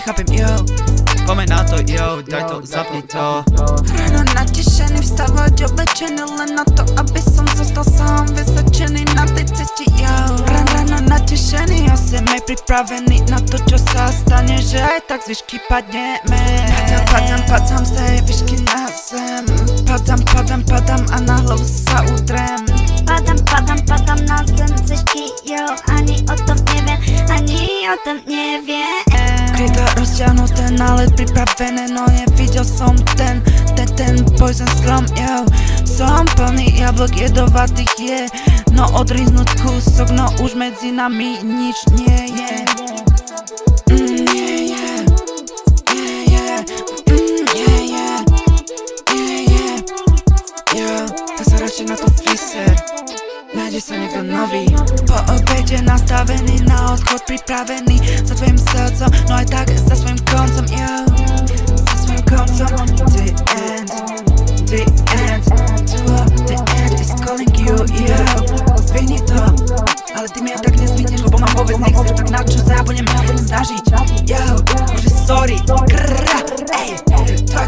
nechápem, yo. Pomeň na to, yo, daj to, zapni to. Ráno natešený, vstávať oblečený len na to, aby som zostal sám vysačený na tej ceste, yo. Ráno natešený, ja som aj pripravený na to, čo sa stane, že aj tak z výšky padneme. Padám z tej výšky na zem. Padám a na hlavu sa udrem. Padám na zem z výšky, yo. Ani o tom neviem. Kryto rozťahnuté, nálet pripravené, no nevidel som ten poison strom, yo. Som plný jablok jedovatých je, no odriznúť kúsok, no už medzi nami nič nie je. Tak sa radšej na to vyser, nájde sa niekto nový. Po obede nastavený, na odchod pripravený za tvojim srdcom, no aj tak za svojim koncom, yo. Za svojim koncom, the end is calling you, yo. Zvihni to, ale ty mi aj tak nezvihneš, lebo mám vôbec nechceš, tak na čo sa ja budem snažiť, yo. Bože sorry, ej, tak